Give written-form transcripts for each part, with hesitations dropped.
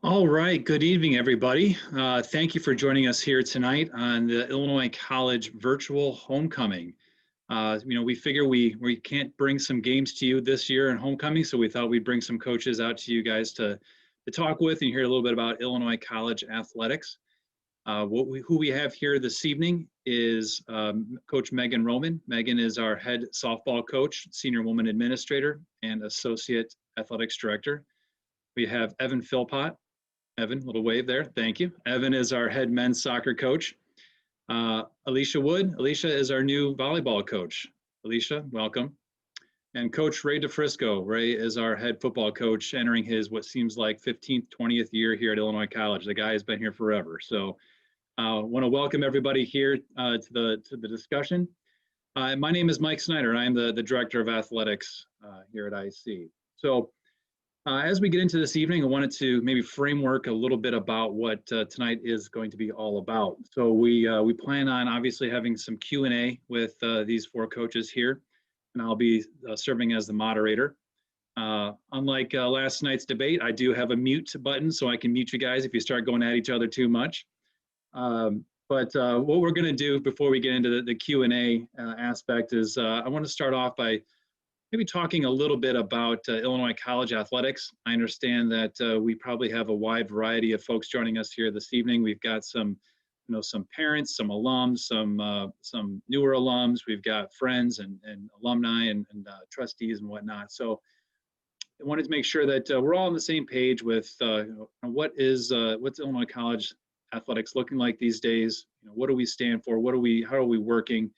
All right, good evening, everybody. Thank you for joining us here tonight on the Illinois College Virtual Homecoming. We figure we can't bring some games to you this year in homecoming, so we thought we'd bring some coaches out to you guys to talk with and hear a little bit about Illinois College athletics. Who we have here this evening is Coach Megan Roman. Megan is our head softball coach, senior woman administrator, and associate athletics director. We have Evan Philpott. Evan, little wave there. Thank you. Evan is our head men's soccer coach. Alicia Wood. Alicia is our new volleyball coach. Alicia, welcome. And Coach Ray DeFrisco. Ray is our head football coach, entering his what seems like 15th, 20th year here at Illinois College. The guy has been here forever. So I want to welcome everybody here to the discussion. My name is Mike Snyder. I am the director of athletics here at IC. So as we get into this evening, I wanted to maybe framework a little bit about what tonight is going to be all about. So we plan on obviously having some Q&A with these four coaches here, and I'll be serving as the moderator. Unlike last night's debate, I do have a mute button, so I can mute you guys if you start going at each other too much. But what we're going to do before we get into the Q&A aspect is I want to start off by maybe talking a little bit about Illinois College athletics. I understand that we probably have a wide variety of folks joining us here this evening. We've got some parents, some alums, some newer alums. We've got friends and alumni and trustees and whatnot. So I wanted to make sure that we're all on the same page with what's Illinois College athletics looking like these days. What do we stand for? How are we working?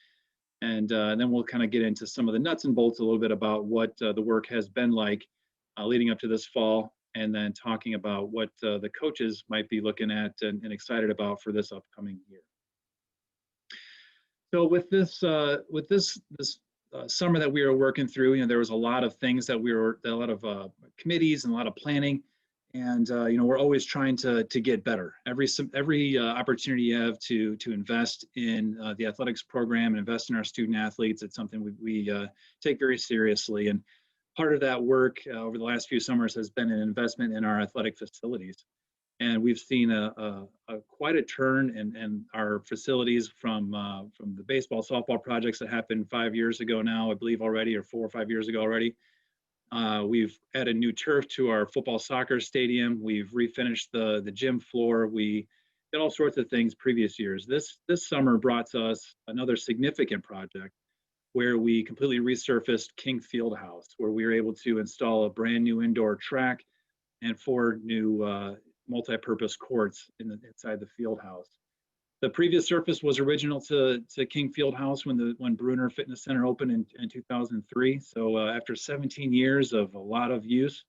And then we'll kind of get into some of the nuts and bolts a little bit about what the work has been like leading up to this fall, and then talking about what the coaches might be looking at and excited about for this upcoming year. So with this summer that we were working through, there was a lot of things that a lot of committees and a lot of planning. And we're always trying to get better. Every opportunity you have to invest in the athletics program and invest in our student athletes, it's something we take very seriously. And part of that work over the last few summers has been an investment in our athletic facilities. And we've seen quite a turn in our facilities from the baseball, softball projects that happened 5 years ago now, I believe already, or 4 or 5 years ago already. We've added new turf to our football soccer stadium. We've refinished the gym floor. We did all sorts of things previous years. This summer brought to us another significant project where we completely resurfaced King Fieldhouse, where we were able to install a brand new indoor track and 4 new multi-purpose courts inside the field house. The previous surface was original to King Fieldhouse when Bruner Fitness Center opened in 2003. So after 17 years of a lot of use,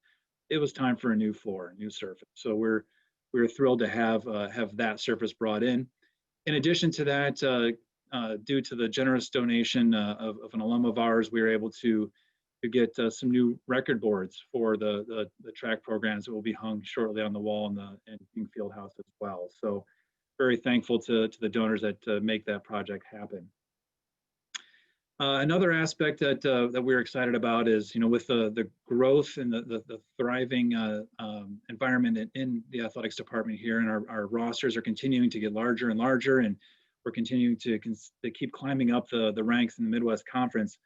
it was time for a new floor, a new surface. So we're thrilled to have that surface brought in. In addition to that, due to the generous donation of an alum of ours, we were able to get some new record boards for the track programs that will be hung shortly on the wall in King Fieldhouse as well. So very thankful to the donors that make that project happen. Another aspect that we're excited about is, with the growth and the thriving environment in the athletics department here, and our rosters are continuing to get larger and larger, and we're continuing to keep climbing up the ranks in the Midwest Conference.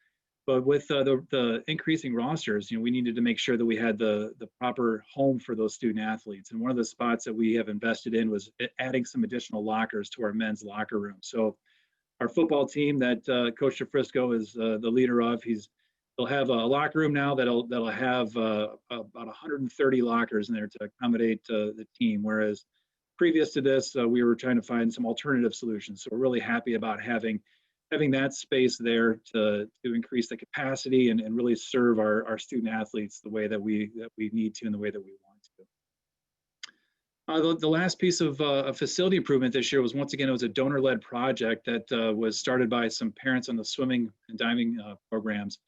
But with the increasing rosters, we needed to make sure that we had the proper home for those student athletes. And one of the spots that we have invested in was adding some additional lockers to our men's locker room. So our football team that Coach DeFrisco is the leader of, they'll have a locker room now that'll have about 130 lockers in there to accommodate the team. Whereas previous to this, we were trying to find some alternative solutions. So we're really happy about having that space there to increase the capacity and really serve our student athletes the way that we need to and the way that we want to. The last piece of facility improvement this year was, once again, it was a donor-led project that was started by some parents on the swimming and diving programs.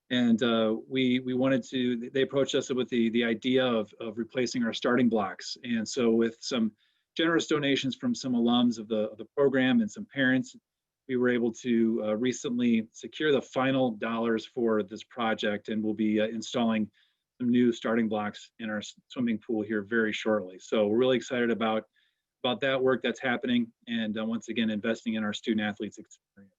And they approached us with the idea of replacing our starting blocks. And so with some generous donations from some alums of the program and some parents, we were able to recently secure the final dollars for this project, and we'll be installing some new starting blocks in our swimming pool here very shortly. So we're really excited about that work that's happening, and once again, investing in our student athletes experience.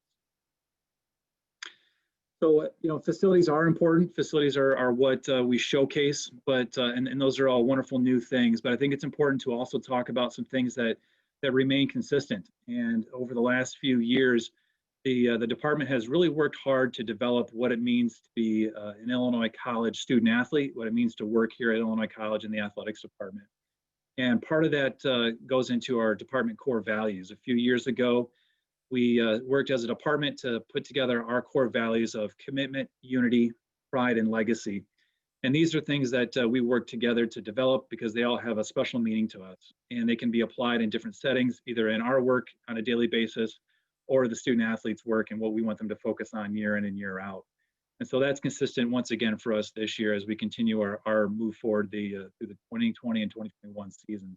So, facilities are important. Facilities are what we showcase, but and those are all wonderful new things. But I think it's important to also talk about some things that remain consistent. And over the last few years, the department has really worked hard to develop what it means to be an Illinois College student athlete, what it means to work here at Illinois College in the athletics department. And part of that goes into our department core values. A few years ago, we worked as a department to put together our core values of commitment, unity, pride, and legacy. And these are things that we work together to develop because they all have a special meaning to us. And they can be applied in different settings, either in our work on a daily basis or the student athletes' work and what we want them to focus on year in and year out. And so that's consistent once again for us this year as we continue our move forward through the 2020 and 2021 seasons.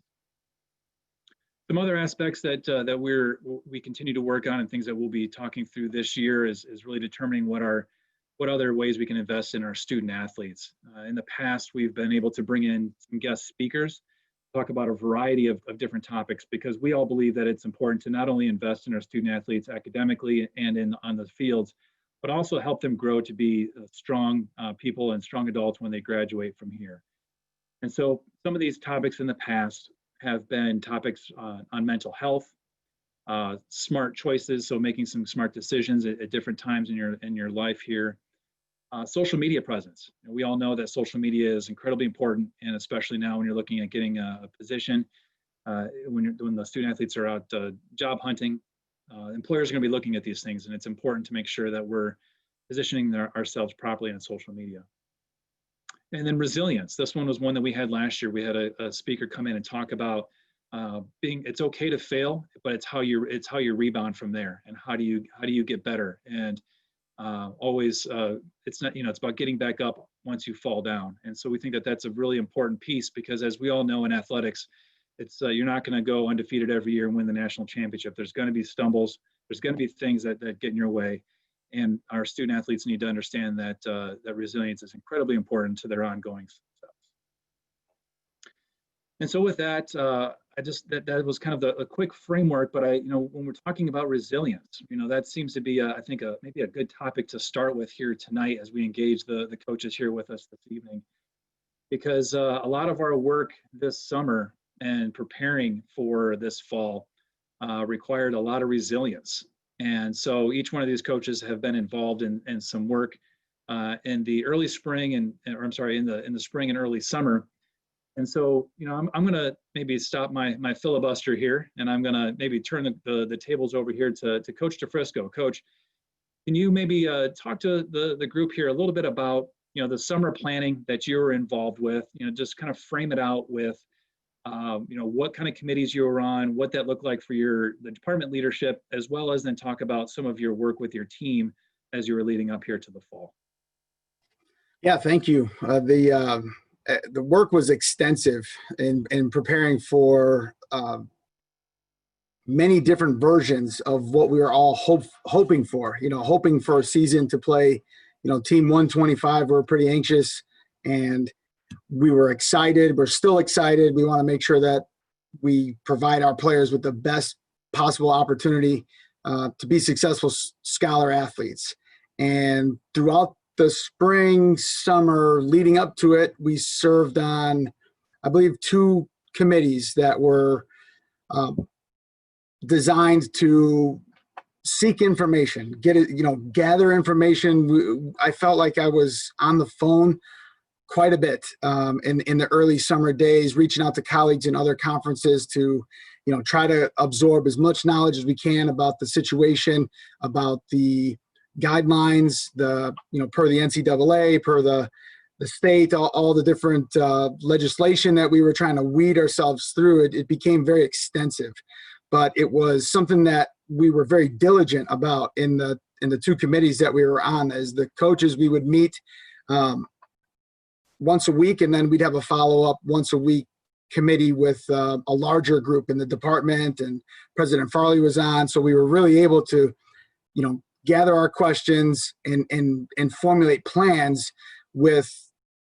Some other aspects that we continue to work on and things that we'll be talking through this year is really determining what other ways we can invest in our student athletes. In the past, we've been able to bring in some guest speakers, talk about a variety of different topics, because we all believe that it's important to not only invest in our student athletes academically and on the fields, but also help them grow to be strong people and strong adults when they graduate from here. And so some of these topics in the past have been topics on mental health, smart choices, so making some smart decisions at different times in your life here. Social media presence. We all know that social media is incredibly important, and especially now when you're looking at getting a position, when the student athletes are out job hunting, employers are going to be looking at these things, and it's important to make sure that we're positioning ourselves properly on social media. And then resilience. This one was one that we had last year. We had a speaker come in and talk about it's okay to fail, but it's how you rebound from there, and how do you get better. And always it's not, it's about getting back up once you fall down. And so we think that that's a really important piece, because as we all know in athletics, it's you're not going to go undefeated every year and win the national championship. There's going to be stumbles. There's going to be things that get in your way. And our student athletes need to understand that that resilience is incredibly important to their ongoing success. And so with that, that was kind of a quick framework. But when we're talking about resilience, that seems to be I think maybe a good topic to start with here tonight as we engage the coaches here with us this evening, because a lot of our work this summer and preparing for this fall required a lot of resilience. And so each one of these coaches have been involved in some work in the early spring in the spring and early summer. And so, I'm going to maybe stop my filibuster here, and I'm going to maybe turn the tables over here to Coach DeFrisco. Coach, can you maybe talk to the group here a little bit about, the summer planning that you were involved with, just kind of frame it out with, what kind of committees you were on, what that looked like for the department leadership, as well as then talk about some of your work with your team as you were leading up here to the fall. Yeah, thank you. The work was extensive in preparing for many different versions of what we were all hoping for. Hoping for a season to play, Team 125. We're pretty anxious, and we were excited. We're still excited. We want to make sure that we provide our players with the best possible opportunity to be successful scholar athletes. And throughout the spring, summer, leading up to it, we served on, I believe, 2 committees that were designed to seek information, gather information. I felt like I was on the phone quite a bit in the early summer days, reaching out to colleagues in other conferences to, try to absorb as much knowledge as we can about the situation, about the guidelines, per the NCAA, per the state, all the different legislation that we were trying to weed ourselves through. It became very extensive, but it was something that we were very diligent about in the 2 committees that we were on. As the coaches, we would meet once a week, and then we'd have a follow-up once a week committee with a larger group in the department, and President Farley was on. So we were really able to, gather our questions and formulate plans with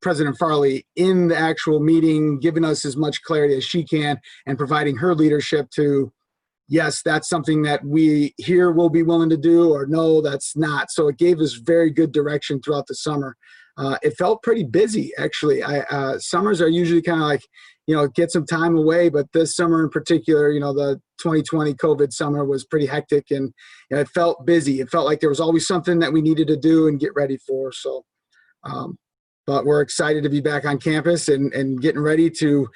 President Farley in the actual meeting, giving us as much clarity as she can and providing her leadership to, yes, that's something that we here will be willing to do, or no, that's not. So it gave us very good direction throughout the summer. It felt pretty busy, actually. Summers are usually kind of like, get some time away, but this summer in particular, the 2020 COVID summer was pretty hectic, and it felt busy. It felt like there was always something that we needed to do and get ready for. So, but we're excited to be back on campus and getting ready to,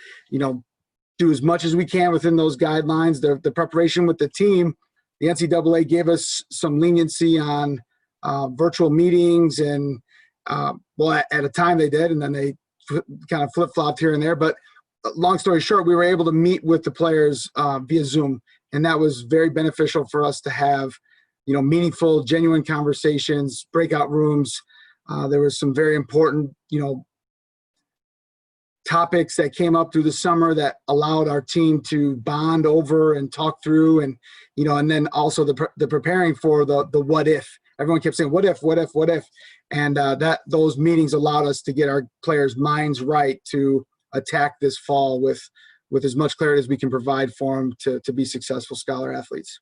do as much as we can within those guidelines. The preparation with the team, the NCAA gave us some leniency on virtual meetings, and at a time they did, and then they kind of flip-flopped here and there. But long story short, we were able to meet with the players via Zoom, and that was very beneficial for us to have, meaningful, genuine conversations, breakout rooms. There was some very important, topics that came up through the summer that allowed our team to bond over and talk through, and and then also the preparing for the what if. Everyone kept saying what if, and that those meetings allowed us to get our players' minds right to attack this fall with as much clarity as we can provide for them to be successful scholar athletes.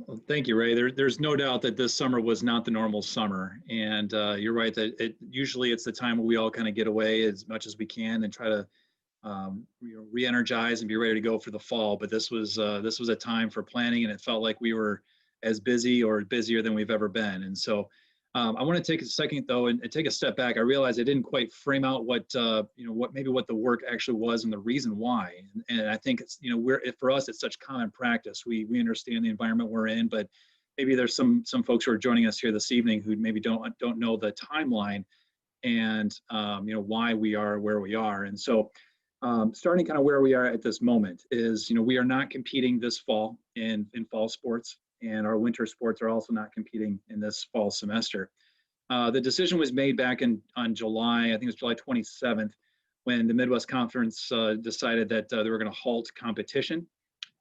Well, thank you, Ray. There's no doubt that this summer was not the normal summer, and you're right that usually it's the time where we all kind of get away as much as we can and try to re-energize and be ready to go for the fall. But this was a time for planning, and it felt like we were as busy or busier than we've ever been. And so I want to take a second though and take a step back. I realized I didn't quite frame out what what the work actually was and the reason why. And I think it's for us it's such common practice. We understand the environment we're in, but maybe there's some folks who are joining us here this evening who maybe don't know the timeline and why we are where we are. And so starting kind of where we are at this moment is we are not competing this fall in fall sports. And our winter sports are also not competing in this fall semester. The decision was made back on July, I think it was July 27th, when the Midwest Conference decided that they were going to halt competition.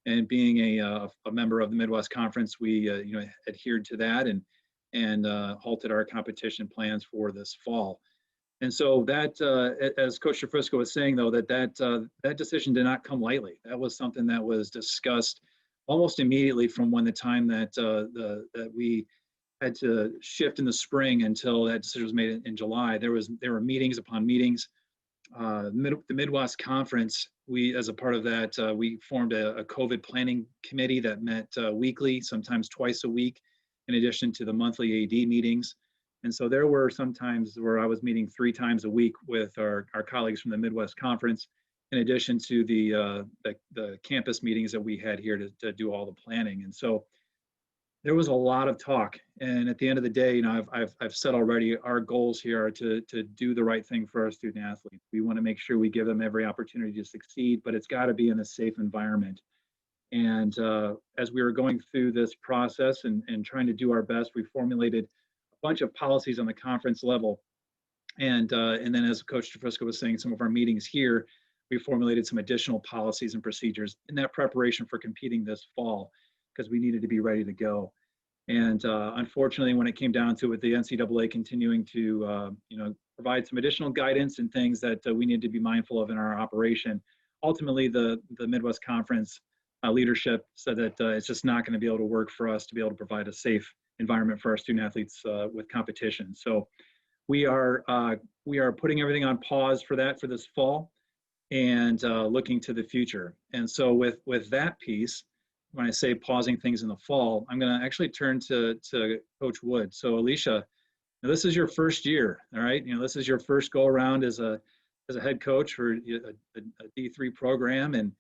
And being a member of the Midwest Conference, we adhered to that and halted our competition plans for this fall. And so that, as Coach Trefrisco was saying, though, that decision did not come lightly. That was something that was discussed almost immediately from the time that that we had to shift in the spring until that decision was made in July. There were meetings upon meetings. The Midwest Conference, we, as a part of that, we formed a COVID planning committee that met weekly, sometimes twice a week, in addition to the monthly AD meetings. And so there were some times where I was meeting 3 times a week with our colleagues from the Midwest Conference, in addition to the campus meetings that we had here to do all the planning. And so there was a lot of talk. And at the end of the day, I've said already, our goals here are to do the right thing for our student athletes. We want to make sure we give them every opportunity to succeed, but it's got to be in a safe environment. And as we were going through this process and trying to do our best, we formulated a bunch of policies on the conference level. And then, as Coach Trefrisco was saying, some of our meetings here, we formulated some additional policies and procedures in that preparation for competing this fall, because we needed to be ready to go. And unfortunately, when it came down to it, the NCAA continuing to provide some additional guidance and things that we need to be mindful of in our operation. Ultimately, the Midwest Conference leadership said that it's just not going to be able to work for us to be able to provide a safe environment for our student athletes with competition. So we are putting everything on pause for this fall, and looking to the future. And so with that piece, when I say pausing things in the fall, I'm going to actually turn to Coach Wood. So Alicia, this is your first year, all right? This is your first go around as a head coach for a D3 program, and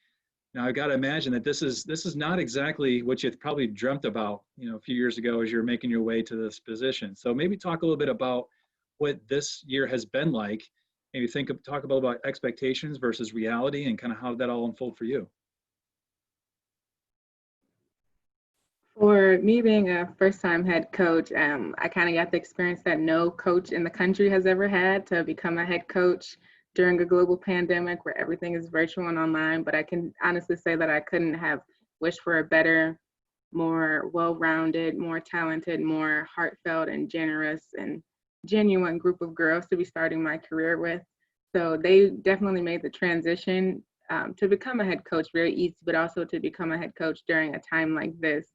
now I've got to imagine that this is not exactly what you probably dreamt about, a few years ago as you're making your way to this position. So maybe talk a little bit about what this year has been like. Maybe talk about expectations versus reality and kind of how that all unfold for you. For me being a first-time head coach, I kind of got the experience that no coach in the country has ever had, to become a head coach during a global pandemic where everything is virtual and online. But I can honestly say that I couldn't have wished for a better, more well-rounded, more talented, more heartfelt and generous and genuine group of girls to be starting my career with. So they definitely made the transition to become a head coach very easy, but also to become a head coach during a time like this.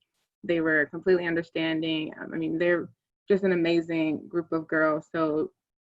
They were completely understanding. I mean, they're just an amazing group of girls. So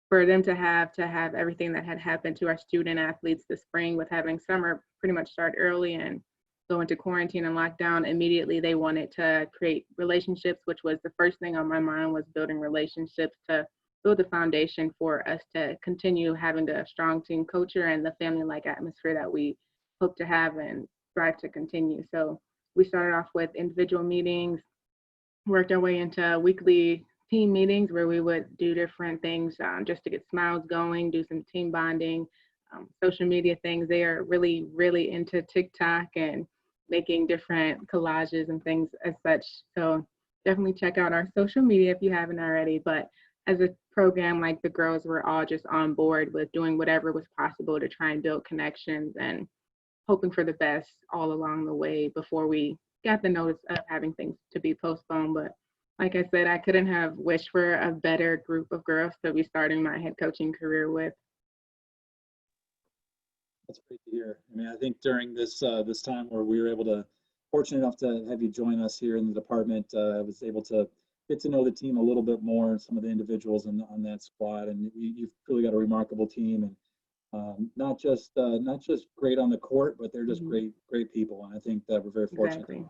for them to have everything that had happened to our student athletes this spring with having summer pretty much start early and go into quarantine and lockdown, immediately they wanted to create relationships, which was the first thing on my mind, was building relationships to build the foundation for us to continue having a strong team culture and the family-like atmosphere that we hope to have and strive to continue. So we started off with individual meetings, worked our way into weekly team meetings where we would do different things just to get smiles going, do some team bonding, social media things. They are really, really into TikTok and making different collages and things as such. So definitely check out our social media if you haven't already. But as a program, like, the girls were all just on board with doing whatever was possible to try and build connections and hoping for the best all along the way before we got the notice of having things to be postponed. But like I said, I couldn't have wished for a better group of girls to be starting my head coaching career with. That's great to hear. I mean, I think during this this time where we were able to, fortunate enough to have you join us here in the department, I was able to get to know the team a little bit more, and some of the individuals on that squad, and you've really got a remarkable team, and not just great on the court, but they're just great people, and I think that we're very fortunate. Exactly.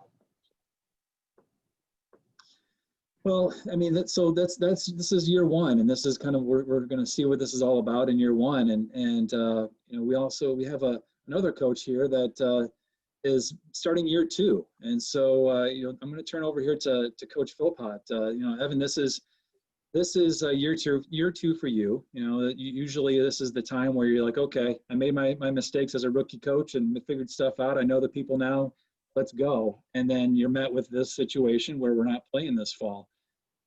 Well, I mean, this is year one, and this is kind of, we're going to see what this is all about in year one, and you know, we have another coach here that is starting year two, and so you know, I'm going to turn over here to Coach Philpott. You know, Evan, this is year two for you. You know, usually this is the time where you're like, okay, I made my mistakes as a rookie coach and figured stuff out. I know the people now. Let's go. And then you're met with this situation where we're not playing this fall.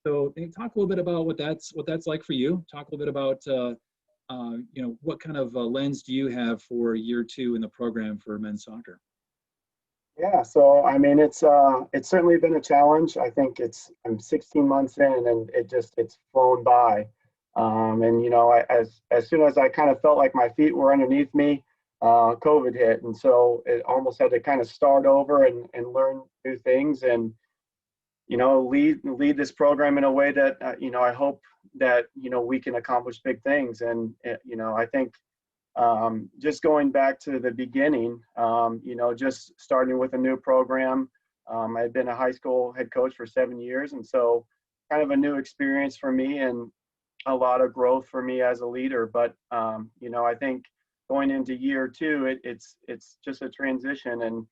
So can you talk a little bit about what that's like for you? Talk a little bit about you know, what kind of lens do you have for year two in the program for men's soccer? Yeah, so I mean, it's certainly been a challenge. I think I'm 16 months in, and it's flown by. And you know, as soon as I kind of felt like my feet were underneath me, COVID hit, and so it almost had to kind of start over and learn new things, and you know, lead this program in a way that you know, I hope that, you know, we can accomplish big things. And you know, I think just going back to the beginning, you know, just starting with a new program. I've been a high school head coach for 7 years, and so kind of a new experience for me and a lot of growth for me as a leader. But you know, I think going into year two, it's just a transition, and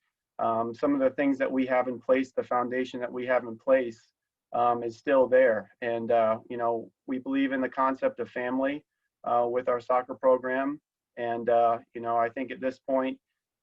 some of the things that we have in place, the foundation that we have in place, is still there. And you know, we believe in the concept of family with our soccer program. And you know, I think at this point,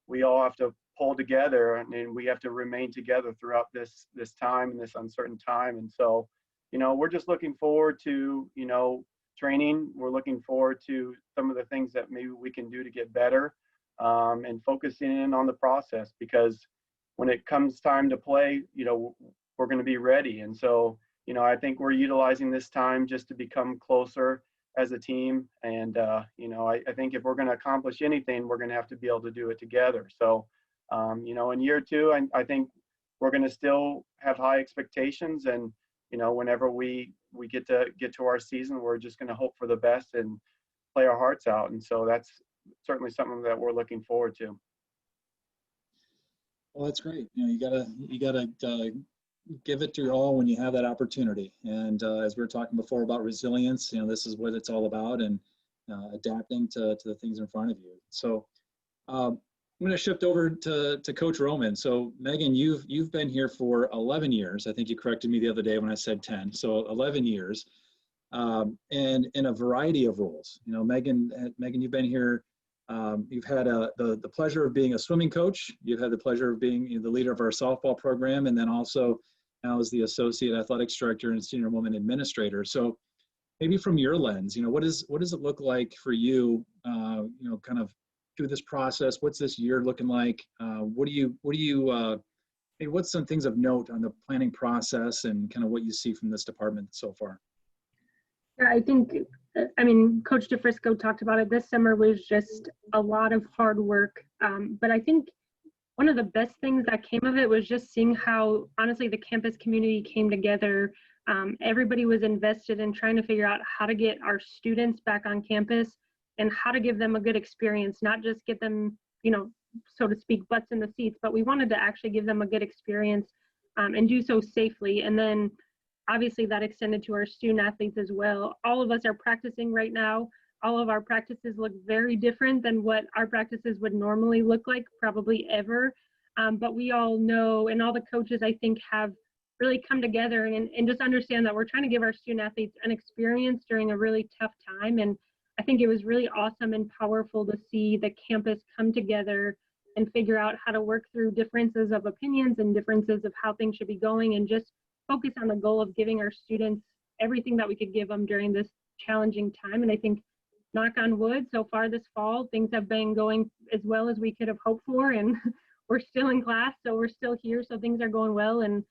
we all have to pull together, and we have to remain together throughout this time and this uncertain time. And so, you know, we're just looking forward to, you know, training. We're looking forward to some of the things that maybe we can do to get better, and focusing in on the process, because when it comes time to play, you know, we're going to be ready. And so, you know, I think we're utilizing this time just to become closer as a team. And, you know, I think if we're going to accomplish anything, we're going to have to be able to do it together. So, you know, in year two, I think we're going to still have high expectations. And, you know, whenever we get to our season, we're just going to hope for the best and play our hearts out. And so that's certainly something that we're looking forward to. Well, that's great. You know, you gotta give it your all when you have that opportunity. And as we were talking before about resilience, you know, this is what it's all about, and adapting to the things in front of you. So I'm going to shift over to Coach Roman. So Megan, you've been here for 11 years. I think you corrected me the other day when I said 10. So 11 years, and in a variety of roles. You know, Megan, you've been here. You've had the pleasure of being a swimming coach. You've had the pleasure of being the leader of our softball program, and then also now as the associate athletics director and senior woman administrator. So maybe from your lens, you know, what does it look like for you, you know, kind of through this process? What's this year looking like? Maybe what's some things of note on the planning process and kind of what you see from this department so far? Yeah, I think, I mean, Coach DeFrisco talked about it. This summer was just a lot of hard work. But I think one of the best things that came of it was just seeing how, honestly, the campus community came together. Everybody was invested in trying to figure out how to get our students back on campus and how to give them a good experience, not just get them, you know, so to speak, butts in the seats, but we wanted to actually give them a good experience and do so safely. And then obviously that extended to our student athletes as well. All of us are practicing right now. All of our practices look very different than what our practices would normally look like, probably ever. But we all know, and all the coaches I think have really come together and just understand that we're trying to give our student athletes an experience during a really tough time. And I think it was really awesome and powerful to see the campus come together and figure out how to work through differences of opinions and differences of how things should be going, and just focus on the goal of giving our students everything that we could give them during this challenging time. And I think, knock on wood, so far this fall, things have been going as well as we could have hoped for, and we're still in class, so we're still here, so things are going well. And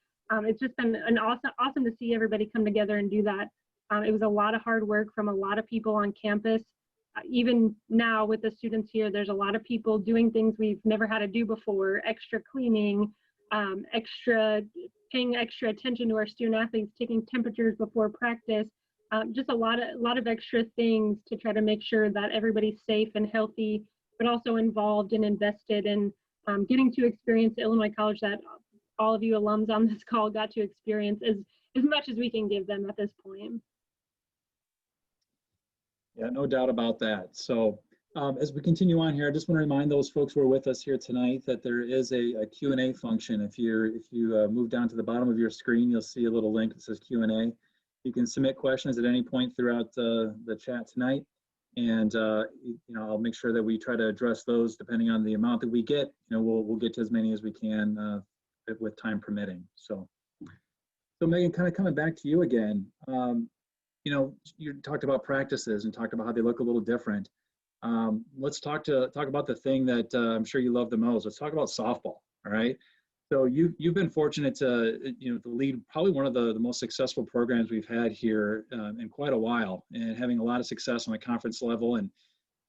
it's just been an awesome to see everybody come together and do that. It was a lot of hard work from a lot of people on campus. Even now with the students here, there's a lot of people doing things we've never had to do before, extra cleaning, paying extra attention to our student athletes, taking temperatures before practice, just a lot of extra things to try to make sure that everybody's safe and healthy, but also involved and invested in getting to experience Illinois College that all of you alums on this call got to experience as much as we can give them at this point. Yeah, no doubt about that. So as we continue on here, I just want to remind those folks who are with us here tonight that there is a Q&A function. If you move down to the bottom of your screen, you'll see a little link that says Q&A. You can submit questions at any point throughout the chat tonight, and I'll make sure that we try to address those depending on the amount that we get. We'll get to as many as we can with time permitting. So Megan, kind of coming back to you again. You talked about practices and talked about how they look a little different. Let's talk about the thing that I'm sure you love the most. Let's talk about softball. All right. So you've been fortunate to to lead probably one of the most successful programs we've had here in quite a while, and having a lot of success on the conference level, and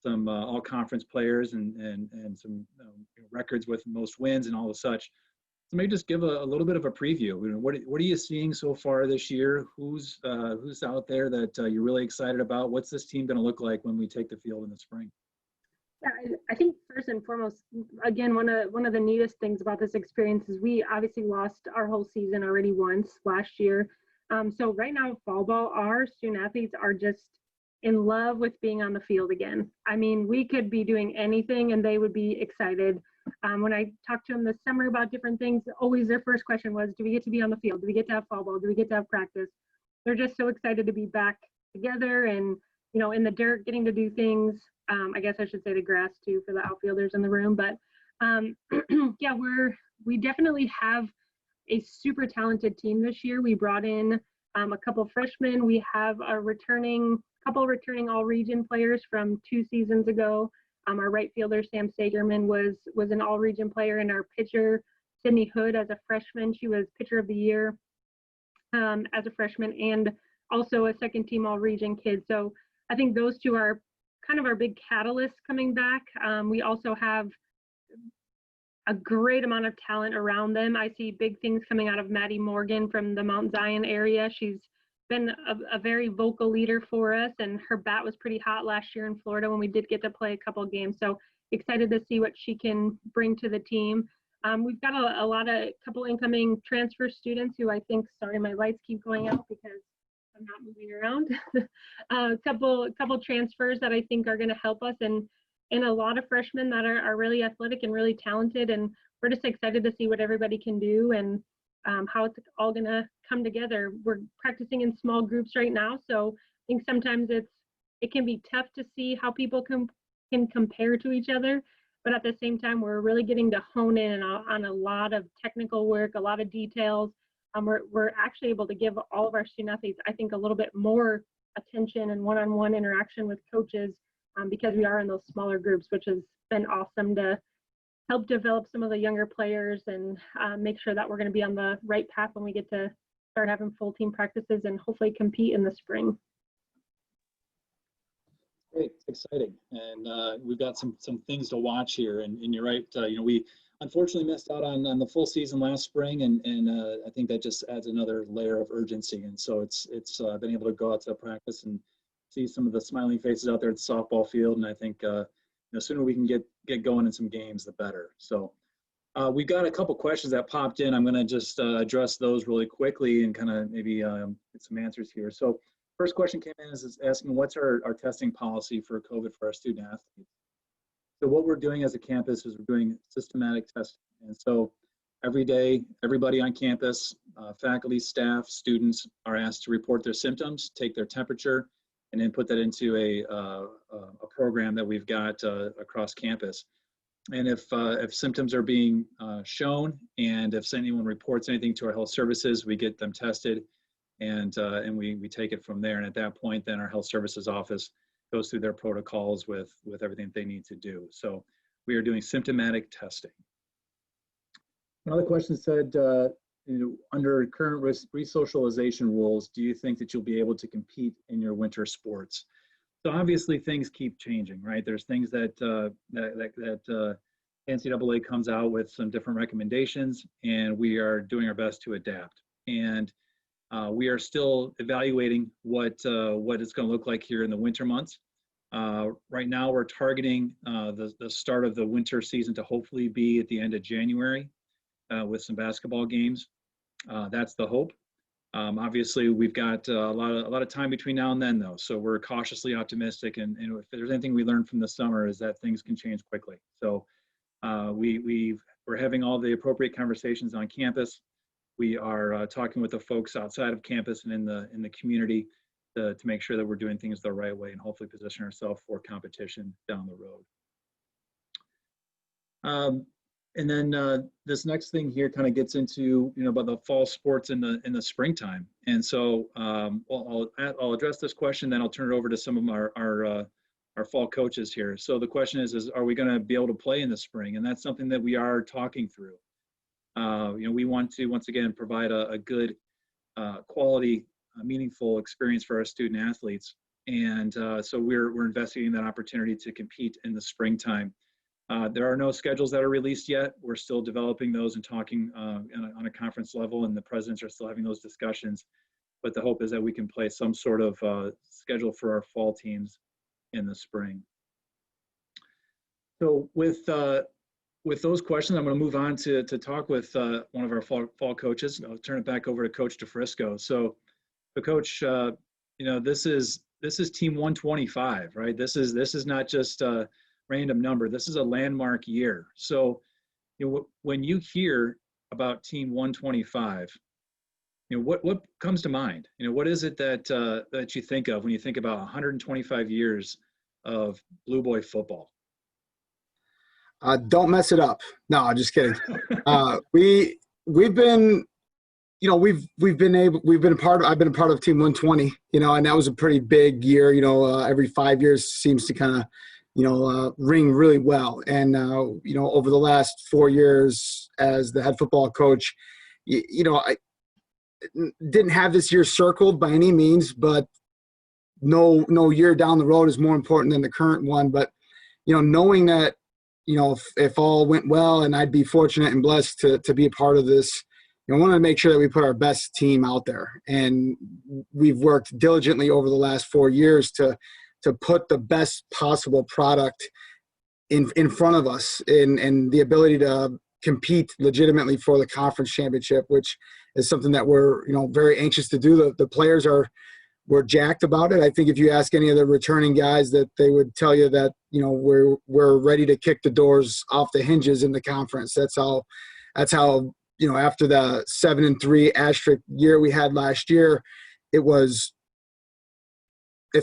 some all conference players and some records with most wins and all the such. So maybe just give a little bit of a preview. What are you seeing so far this year? Who's out there that you're really excited about? What's this team going to look like when we take the field in the spring? Yeah, I think first and foremost, again, one of the neatest things about this experience is we obviously lost our whole season already once last year. So right now, fall ball, our student athletes are just in love with being on the field again. I mean, we could be doing anything and they would be excited. When I talked to them this summer about different things, always their first question was, do we get to be on the field? Do we get to have fall ball? Do we get to have practice? They're just so excited to be back together and, in the dirt, getting to do things. I guess I should say the grass too for the outfielders in the room. But yeah, we definitely have a super talented team this year. We brought in a couple freshmen. We have a couple returning all-region players from 2 seasons ago. Our right fielder, Sam Sagerman, was an all-region player, and our pitcher, Sydney Hood, as a freshman, she was pitcher of the year as a freshman, and also a second-team all-region kid. So I think those two are kind of our big catalysts coming back. We also have a great amount of talent around them. I see big things coming out of Maddie Morgan from the Mount Zion area. She's been a very vocal leader for us, and her bat was pretty hot last year in Florida when we did get to play a couple of games. So excited to see what she can bring to the team. We've got a couple incoming transfer students who I think, sorry, my lights keep going out because I'm not moving around. A couple transfers that I think are going to help us, and a lot of freshmen that are really athletic and really talented, and we're just excited to see what everybody can do and how it's all going to come together. We're practicing in small groups right now, so I think sometimes it can be tough to see how people can compare to each other, but at the same time, we're really getting to hone in on a lot of technical work, a lot of details. We're actually able to give all of our student athletes, I think, a little bit more attention and one-on-one interaction with coaches because we are in those smaller groups, which has been awesome to help develop some of the younger players and make sure that we're going to be on the right path when we get to start having full team practices and hopefully compete in the spring. Great, it's exciting, and we've got some things to watch here. And you're right. We unfortunately missed out on the full season last spring, and I think that just adds another layer of urgency. And so it's been able to go out to practice and see some of the smiling faces out there at the softball field. And I think the sooner we can get going in some games, the better. So we've got a couple questions that popped in. I'm going to just address those really quickly and kind of maybe get some answers here. So first question came in is asking what's our testing policy for COVID for our student athletes. So what we're doing as a campus is we're doing systematic testing. And so every day, everybody on campus, faculty, staff, students are asked to report their symptoms, take their temperature, and then put that into a program that we've got across campus. And if symptoms are being shown, and if anyone reports anything to our health services, we get them tested, and we take it from there. And at that point, then our health services office goes through their protocols with everything they need to do. So we are doing symptomatic testing. Another question said, under current resocialization rules, do you think that you'll be able to compete in your winter sports? So obviously things keep changing, right? There's things that NCAA comes out with some different recommendations, and we are doing our best to adapt. And we are still evaluating what it's going to look like here in the winter months. Right now, we're targeting the start of the winter season to hopefully be at the end of January with some basketball games. That's the hope. Obviously, we've got a lot of time between now and then, though, so we're cautiously optimistic. And if there's anything we learned from the summer is that things can change quickly. So we're having all the appropriate conversations on campus. We are talking with the folks outside of campus and in the community to make sure that we're doing things the right way and hopefully position ourselves for competition down the road. And then this next thing here kind of gets into about the fall sports in the springtime. And so I'll address this question, then I'll turn it over to some of our fall coaches here. So the question is are we going to be able to play in the spring? And that's something that we are talking through. We want to once again provide a good quality, meaningful experience for our student athletes, and so we're investigating that opportunity to compete in the springtime. There are no schedules that are released yet. We're still developing those and talking on a conference level, and the presidents are still having those discussions. But the hope is that we can play some sort of schedule for our fall teams in the spring. So with those questions, I'm going to move on to talk with one of our fall coaches. I'll turn it back over to Coach DeFrisco. So Coach, this is Team 125, right? This is not just a random number. This is a landmark year. So when you hear about Team 125, what comes to mind? What is it that you think of when you think about 125 years of Blue Boy football? Don't mess it up. No, I'm just kidding. We've been a part of, I've been a part of Team 120, and that was a pretty big year. Every 5 years seems to kind of, ring really well. And, over the last 4 years as the head football coach, I didn't have this year circled by any means, but no year down the road is more important than the current one. But, knowing that, if all went well and I'd be fortunate and blessed to be a part of this, I want to make sure that we put our best team out there. And we've worked diligently over the last 4 years to put the best possible product in front of us and the ability to compete legitimately for the conference championship, which is something that we're, very anxious to do. The players we're jacked about it. I think if you ask any of the returning guys that they would tell you that, we're ready to kick the doors off the hinges in the conference. That's how, after the 7-3 asterisk year we had last year, it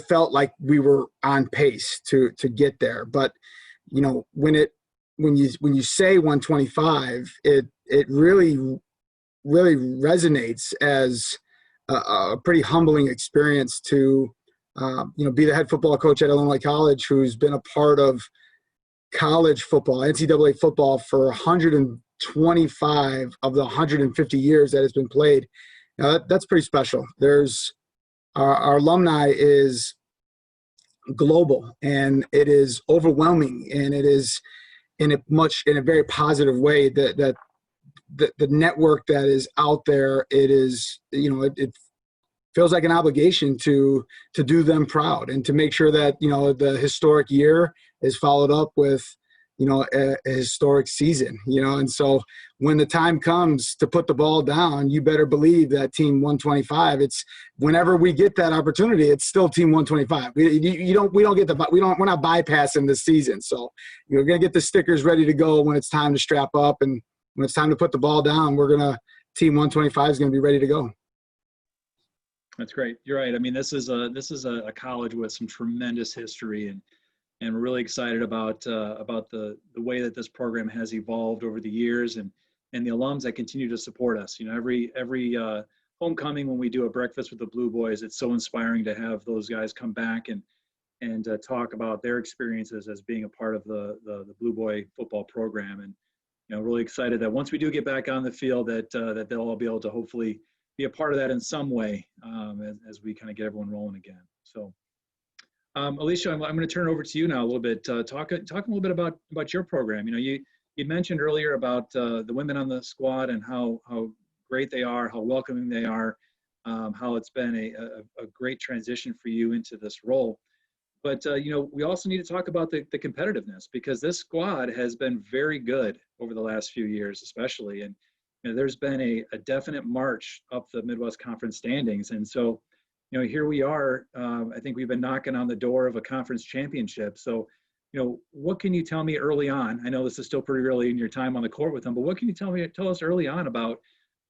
felt like we were on pace to get there. But, when you say 125, it really resonates as a pretty humbling experience to, be the head football coach at Illinois College, who's been a part of college football, NCAA football, for 125 of the 150 years that it's been played. That's pretty special. Our alumni is global, and it is overwhelming, and it is in a very positive way that the network that is out there, it is, it feels like an obligation to do them proud and to make sure that, the historic year is followed up with, a historic season, and so when the time comes to put the ball down, you better believe that team 125, it's whenever we get that opportunity, it's still team 125. We're not bypassing this season. So you're going to get the stickers ready to go when it's time to strap up, and when it's time to put the ball down, team 125 is going to be ready to go. That's great. You're right. I mean, this is a college with some tremendous history, and we're really excited about the way that this program has evolved over the years, and the alums that continue to support us. Every homecoming, when we do a breakfast with the Blue Boys, it's so inspiring to have those guys come back and talk about their experiences as being a part of the Blue Boy football program. And really excited that once we do get back on the field, that they'll all be able to hopefully be a part of that in some way, as we kind of get everyone rolling again. So. Alicia, I'm going to turn it over to you now a little bit. Talk a little bit about your program. You mentioned earlier about the women on the squad and how great they are, how welcoming they are, how it's been a great transition for you into this role. But we also need to talk about the competitiveness, because this squad has been very good over the last few years, especially, and there's been a definite march up the Midwest Conference standings, and so. Here we are. I think we've been knocking on the door of a conference championship. So, what can you tell me early on? I know this is still pretty early in your time on the court with them, but what can you tell us early on about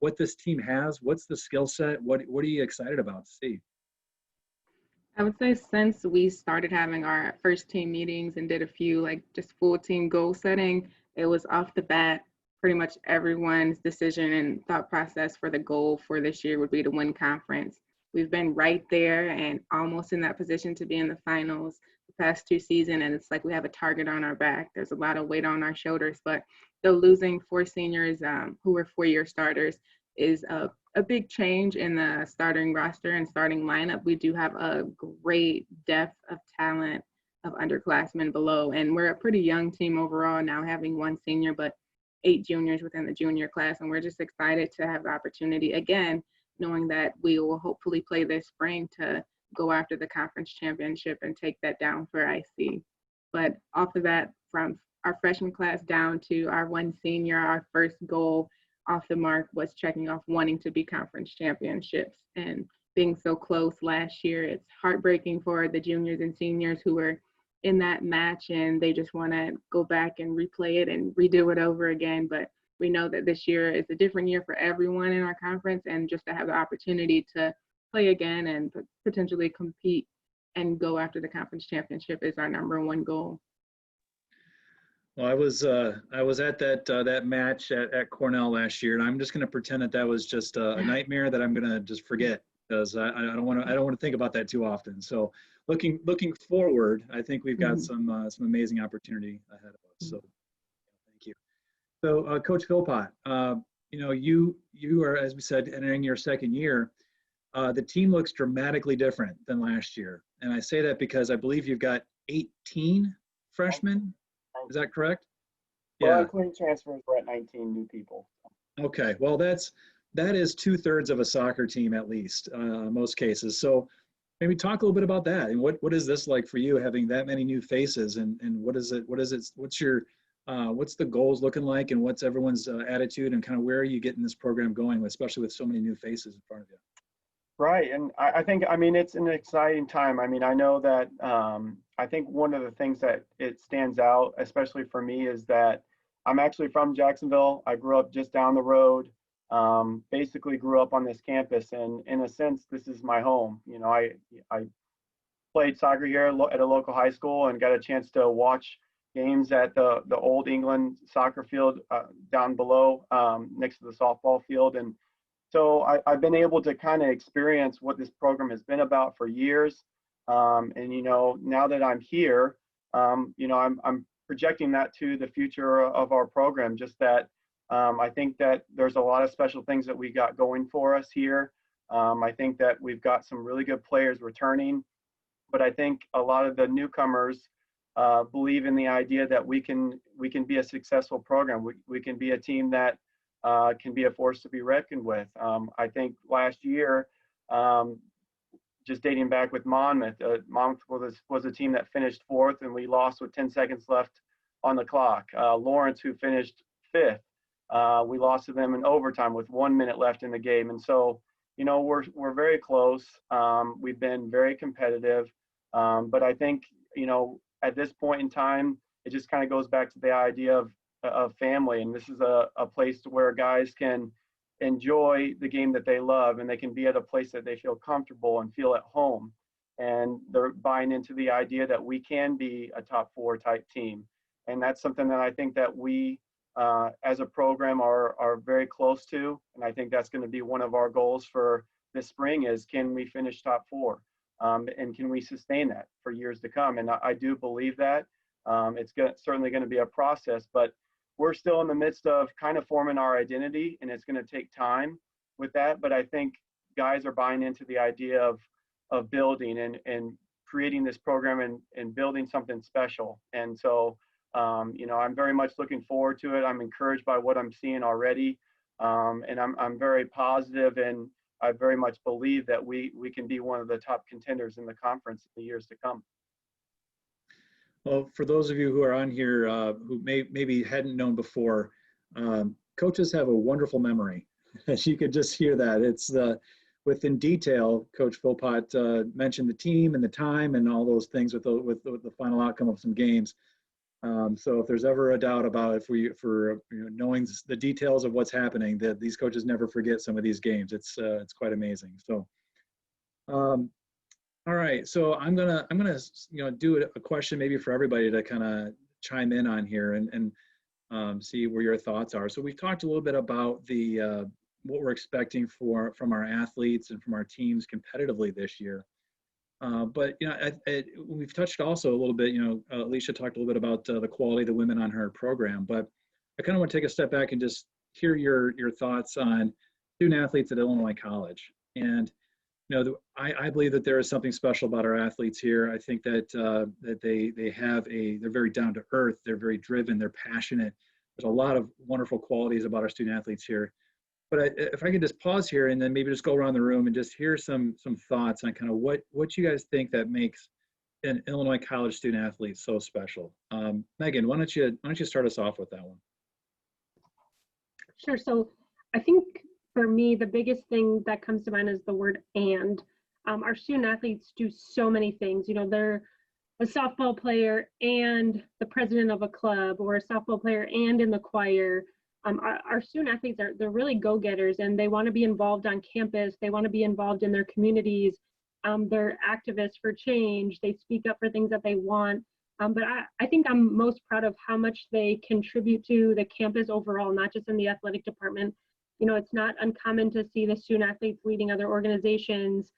what this team has? What's the skill set? What are you excited about to see? I would say since we started having our first team meetings and did a few just full team goal setting, it was off the bat, pretty much everyone's decision and thought process for the goal for this year would be to win conference. We've been right there and almost in that position to be in the finals the past 2 seasons, and it's like we have a target on our back. There's a lot of weight on our shoulders, but though losing 4 seniors who were 4-year starters is a big change in the starting roster and starting lineup, we do have a great depth of talent of underclassmen below, and we're a pretty young team overall now, having 1 senior but 8 juniors within the junior class, and we're just excited to have the opportunity again, knowing that we will hopefully play this spring to go after the conference championship and take that down for IC. But off of that, from our freshman class down to our 1 senior, our first goal off the mark was checking off wanting to be conference championships. And being so close last year, it's heartbreaking for the juniors and seniors who were in that match, and they just want to go back and replay it and redo it over again. But we know that this year is a different year for everyone in our conference, and just to have the opportunity to play again and potentially compete and go after the conference championship is our number 1 goal. Well, I was at that match at Cornell last year, and I'm just going to pretend that was just a nightmare that I'm going to just forget, because I don't want to think about that too often. So looking forward, I think we've got some amazing opportunity ahead of us. So thank you. So, Coach Philpott, you are, as we said, entering your 2nd year. The team looks dramatically different than last year, and I say that because I believe you've got 18 freshmen. Is that correct? Well, including transfers, we're at 19 new people. Okay, well, that is 2/3 of a soccer team at least, most cases. So maybe talk a little bit about that, and what is this like for you, having that many new faces, and what's the goals looking like, and what's everyone's attitude, and kind of where are you getting this program going, especially with so many new faces in front of you? Right, and I think, it's an exciting time. I know that I think one of the things that it stands out, especially for me, is that I'm actually from Jacksonville. I grew up just down the road, basically grew up on this campus, and in a sense, this is my home. I played soccer here at a local high school and got a chance to watch games at the Old England soccer field down below next to the softball field. And so I've been able to kind of experience what this program has been about for years. And, now that I'm here, I'm projecting that to the future of our program, just that I think that there's a lot of special things that we got going for us here. I think that we've got some really good players returning. but I think a lot of the newcomers believe in the idea that we can be a successful program. We can be a team that can be a force to be reckoned with. I think last year, just dating back with Monmouth, Monmouth was a team that finished 4th, and we lost with 10 seconds left on the clock. Lawrence, who finished 5th, we lost to them in overtime with 1 minute left in the game. And so, we're very close. We've been very competitive, but I think, at this point in time, it just kind of goes back to the idea of family. And this is a place where guys can enjoy the game that they love, and they can be at a place that they feel comfortable and feel at home. And they're buying into the idea that we can be a top 4 type team. And that's something that I think that we, as a program, are very close to. And I think that's going to be one of our goals for this spring is, can we finish top 4? And can we sustain that for years to come? And I do believe that. It's certainly going to be a process, but we're still in the midst of kind of forming our identity, and it's going to take time with that. But I think guys are buying into the idea of building and creating this program and building something special. And so, I'm very much looking forward to it. I'm encouraged by what I'm seeing already. And I'm very positive, and I very much believe that we can be one of the top contenders in the conference in the years to come. Well, for those of you who are on here who maybe hadn't known before, coaches have a wonderful memory. As you could just hear that. It's within detail. Coach Philpott mentioned the team and the time and all those things with the final outcome of some games. So if there's ever a doubt about knowing the details of what's happening, that these coaches never forget some of these games. It's quite amazing. So. All right, so I'm gonna do a question maybe for everybody to kind of chime in on here and see where your thoughts are. So we've talked a little bit about the what we're expecting from our athletes and from our teams competitively this year. But we've touched also a little bit. Alicia talked a little bit about the quality of the women on her program, but I kind of want to take a step back and just hear your thoughts on student athletes at Illinois College. And I believe that there is something special about our athletes here. I think that they're very down to earth. They're very driven. They're passionate. There's a lot of wonderful qualities about our student athletes here. But if I could just pause here and then maybe just go around the room and just hear some thoughts on kind of what you guys think that makes an Illinois College student athlete so special. Megan, why don't you start us off with that one? Sure. So I think for me, the biggest thing that comes to mind is the word "and." Our student athletes do so many things. They're a softball player and the president of a club, or a softball player and in the choir. Our student athletes they're really go-getters, and they want to be involved on campus. They want to be involved in their communities. They're activists for change. They speak up for things that they want. But I think I'm most proud of how much they contribute to the campus overall, not just in the athletic department. It's not uncommon to see the student athletes leading other organizations,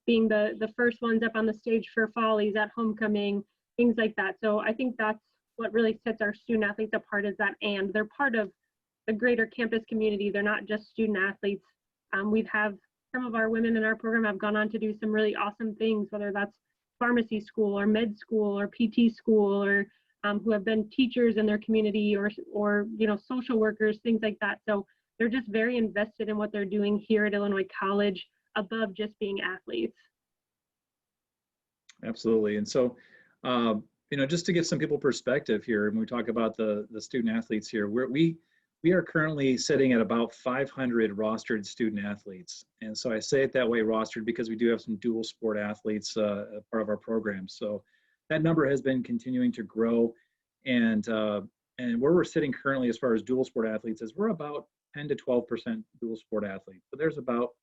being the first ones up on the stage for follies at homecoming, things like that. So I think that's what really sets our student athletes apart, is that and they're part of the greater campus community. They're not just student athletes. We've have some of our women in our program have gone on to do some really awesome things, whether that's pharmacy school or med school or PT school, or who have been teachers in their community, or social workers, things like that. So they're just very invested in what they're doing here at Illinois College, above just being athletes. Absolutely. And so, just to give some people perspective here, when we talk about the student athletes here, we are currently sitting at about 500 rostered student athletes. And so I say it that way, rostered, because we do have some dual sport athletes part of our program. So that number has been continuing to grow. And where we're sitting currently as far as dual sport athletes is we're about 10 to 12% dual sport athletes. But there's about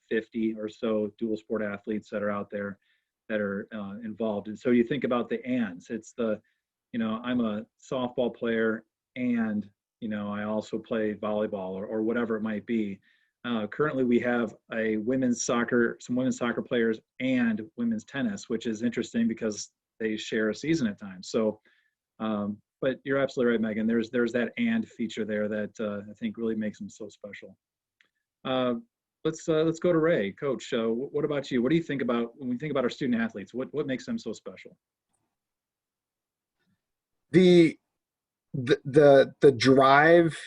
50 or so dual sport athletes that are out there that are involved. And so you think about the ands. It's I'm a softball player and, I also play volleyball or whatever it might be. Currently, we have some women's soccer players and women's tennis, which is interesting because they share a season at times. So, but you're absolutely right, Megan. There's that and feature there that I think really makes them so special. let's go to Ray. Coach, what about you? What do you think about when we think about our student athletes? What makes them so special? The drive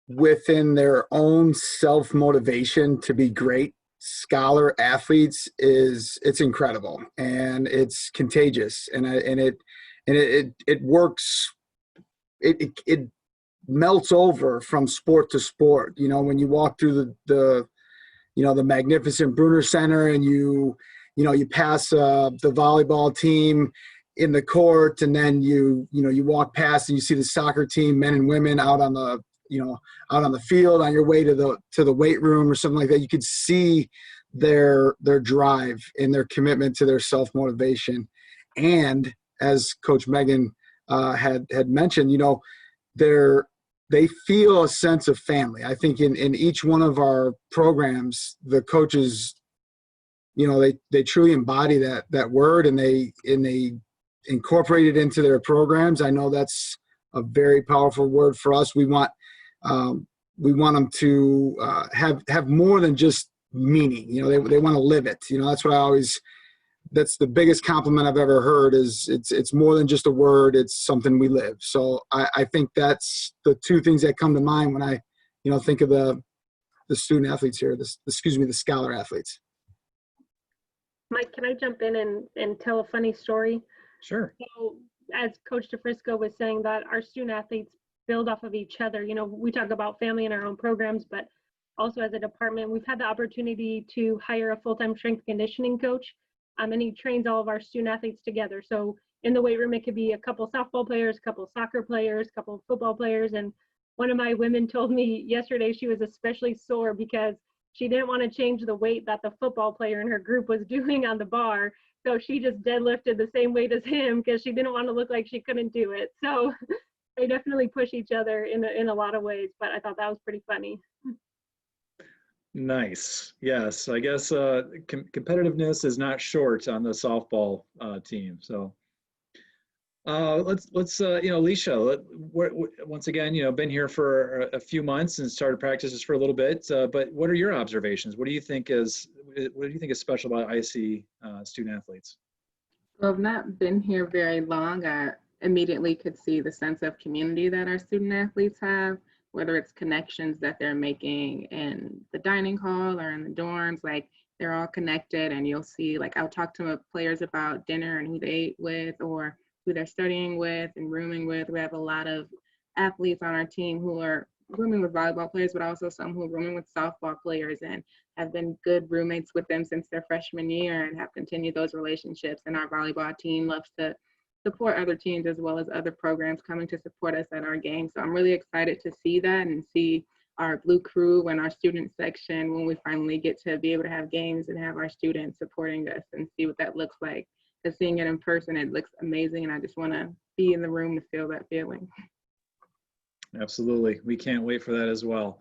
within their own self-motivation to be great scholar athletes it's incredible, and it's contagious, and it works. It melts over from sport to sport. When you walk through the magnificent Bruner Center, and you pass the volleyball team in the court, and then you walk past and you see the soccer team, men and women, out on the field on your way to the weight room or something like that. You could see their drive and their commitment to their self-motivation. And as Coach Megan had mentioned, they feel a sense of family. I think in each one of our programs, the coaches, they truly embody that word, and they incorporate it into their programs. I know that's a very powerful word for us. We want them to have more than just meaning. They want to live it. That's the biggest compliment I've ever heard, is it's more than just a word. It's something we live. So I think that's the two things that come to mind when I, think of the student athletes here, the scholar athletes. Mike, can I jump in and tell a funny story? Sure. So, as Coach DeFrisco was saying, that our student athletes build off of each other. We talk about family in our own programs, but also as a department, we've had the opportunity to hire a full-time strength conditioning coach, and he trains all of our student athletes together. So in the weight room, it could be a couple softball players, a couple soccer players, a couple football players. And one of my women told me yesterday she was especially sore because she didn't want to change the weight that the football player in her group was doing on the bar. So she just deadlifted the same weight as him because she didn't want to look like she couldn't do it. So they definitely push each other in a lot of ways, but I thought that was pretty funny. Nice. Yes, I guess competitiveness is not short on the softball team. So let's Alicia, once again, been here for a few months and started practices for a little bit. But what are your observations? What do you think is special about IC student athletes? Well, I've not been here very long. I immediately could see the sense of community that our student athletes have, whether it's connections that they're making in the dining hall or in the dorms. Like, they're all connected, and you'll see, like, I'll talk to players about dinner and who they ate with or who they're studying with and rooming with. We have a lot of athletes on our team who are rooming with volleyball players, but also some who are rooming with softball players and have been good roommates with them since their freshman year and have continued those relationships. And our volleyball team loves to support other teams as well as other programs coming to support us at our games. So I'm really excited to see that and see our Blue Crew and our student section when we finally get to be able to have games and have our students supporting us and see what that looks like. Because seeing it in person, it looks amazing, and I just want to be in the room to feel that feeling. Absolutely. We can't wait for that as well.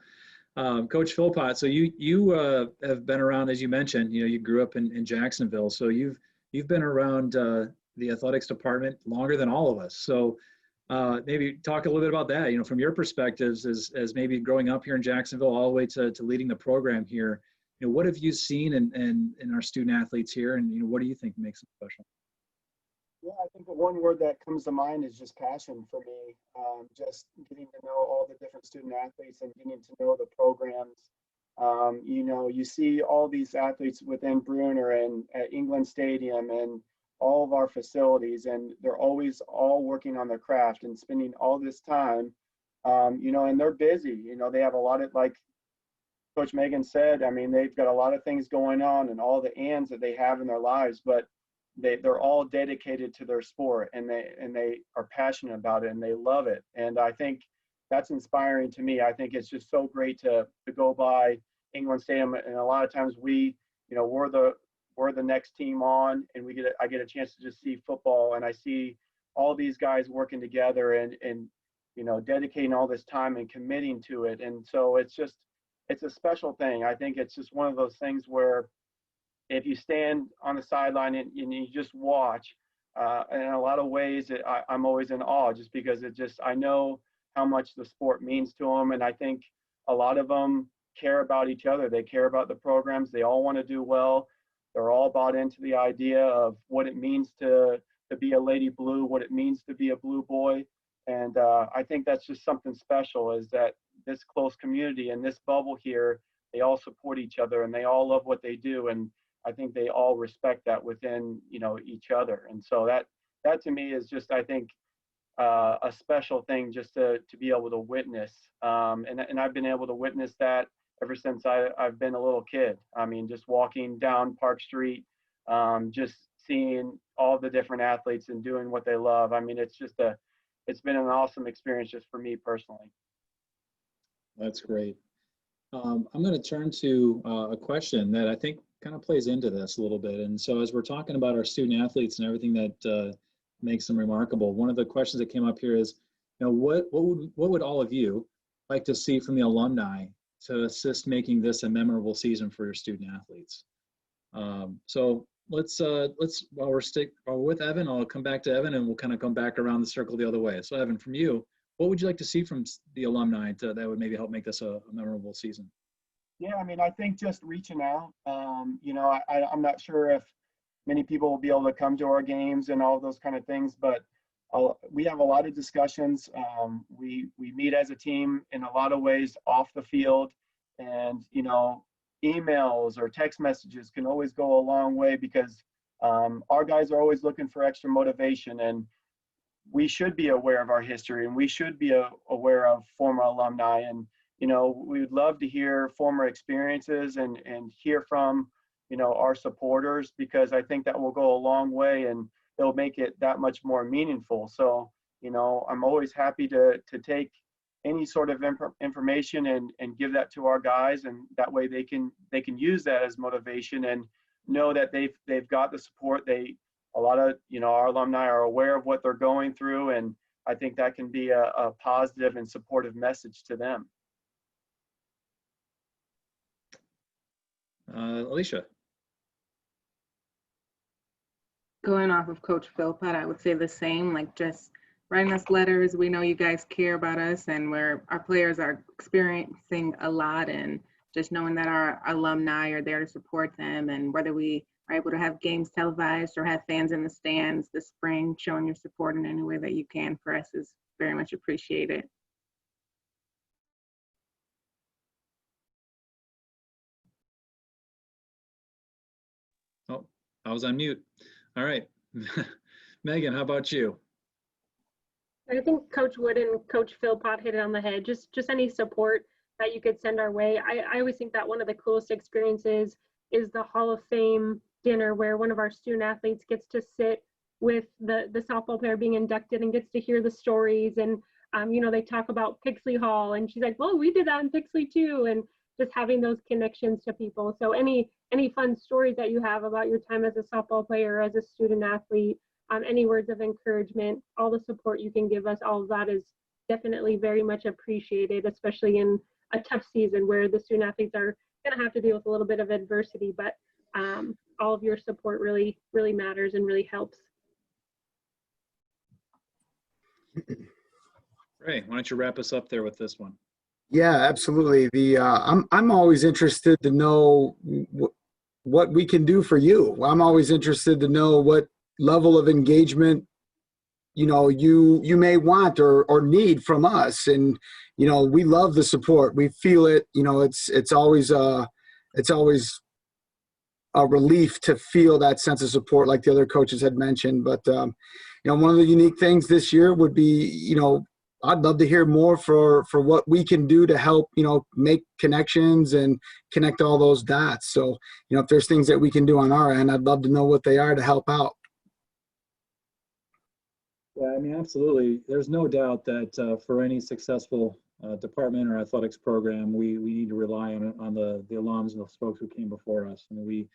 Coach Philpott, so you have been around, as you mentioned, you grew up in Jacksonville, so you've been around the athletics department longer than all of us. So maybe talk a little bit about that, from your perspectives as maybe growing up here in Jacksonville all the way to leading the program here. What have you seen in our student athletes here, and what do you think makes them special? Yeah, I think the one word that comes to mind is just passion for me. Just getting to know all the different student athletes and getting to know the programs. You see all these athletes within Bruner and at England Stadium and all of our facilities, and they're always all working on their craft and spending all this time, and they're busy. They have a lot of, like Coach Megan said, I mean, they've got a lot of things going on and all the ands that they have in their lives, but they're all dedicated to their sport, and they are passionate about it, and they love it. And I think that's inspiring to me. I think it's just so great to go by England Stadium, and a lot of times we're the next team on, and I get a chance to just see football, and I see all these guys working together and dedicating all this time and committing to it. And so it's a special thing. I think it's just one of those things where if you stand on the sideline and you just watch, in a lot of ways, I'm always in awe, just because I know how much the sport means to them. And I think a lot of them care about each other. They care about the programs. They all want to do well. They're all bought into the idea of what it means to be a Lady Blue, what it means to be a Blue Boy. And I think that's just something special, is that this close community and this bubble here, they all support each other and they all love what they do. And I think they all respect that within, each other. And so that to me is just, I think, a special thing just to be able to witness. And I've been able to witness that ever since I've been a little kid. I mean, just walking down Park Street, just seeing all the different athletes and doing what they love. I mean, it's been an awesome experience just for me personally. That's great. I'm going to turn to a question that I think kind of plays into this a little bit. And so as we're talking about our student athletes and everything that makes them remarkable, one of the questions that came up here is, what would all of you like to see from the alumni to assist making this a memorable season for your student athletes? So let's while we're with Evan, I'll come back to Evan and we'll kind of come back around the circle the other way. So Evan, from you, what would you like to see from the alumni that would maybe help make this a memorable season? Yeah, I mean, I think just reaching out. I'm not sure if many people will be able to come to our games and all those kind of things, but we have a lot of discussions. We meet as a team in a lot of ways off the field, and emails or text messages can always go a long way, because our guys are always looking for extra motivation, and we should be aware of our history, and we should be aware of former alumni. And we would love to hear former experiences and hear from our supporters, because I think that will go a long way and it'll make it that much more meaningful. So I'm always happy to take any sort of information and give that to our guys, and that way they can use that as motivation and know that they've got the support. A lot of our alumni are aware of what they're going through, and I think that can be a positive and supportive message to them. Alicia. Going off of Coach Philpott, I would say the same, like just writing us letters. We know you guys care about us, and our players are experiencing a lot, and just knowing that our alumni are there to support them, and whether we are able to have games televised or have fans in the stands this spring, showing your support in any way that you can for us is very much appreciated. Oh, I was on mute. All right. Megan, how about you? I think Coach Wood and Coach Philpott hit it on the head. Just any support that you could send our way. I always think that one of the coolest experiences is the Hall of Fame dinner, where one of our student athletes gets to sit with the softball player being inducted and gets to hear the stories. And they talk about Pixley Hall, and she's like, well, we did that in Pixley too. And just having those connections to people. So any fun stories that you have about your time as a softball player, as a student athlete, any words of encouragement, all the support you can give us, all of that is definitely very much appreciated, especially in a tough season where the student athletes are going to have to deal with a little bit of adversity, but all of your support really, really matters and really helps. Great. Why don't you wrap us up there with this one? Yeah, absolutely. I'm always interested to know what we can do for you. I'm always interested to know what level of engagement you may want or need from us. And we love the support. We feel it. It's always a relief to feel that sense of support, like the other coaches had mentioned. But one of the unique things this year would be I'd love to hear more for what we can do to help, make connections and connect all those dots. So, if there's things that we can do on our end, I'd love to know what they are to help out. Yeah, I mean, absolutely. There's no doubt that for any successful department or athletics program, we need to rely on the alums and those folks who came before us. I mean,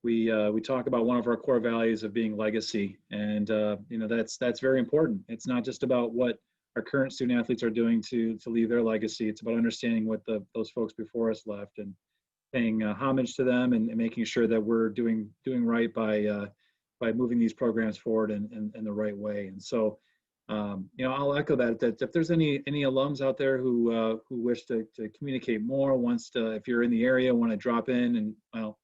we talk about one of our core values of being legacy, and that's very important. It's not just about what our current student athletes are doing to leave their legacy. It's about understanding what those folks before us left, and paying homage to them, and making sure that we're doing right by moving these programs forward in the right way. And so I'll echo that if there's any alums out there who wish to communicate more, if you're in the area, want to drop in, and well,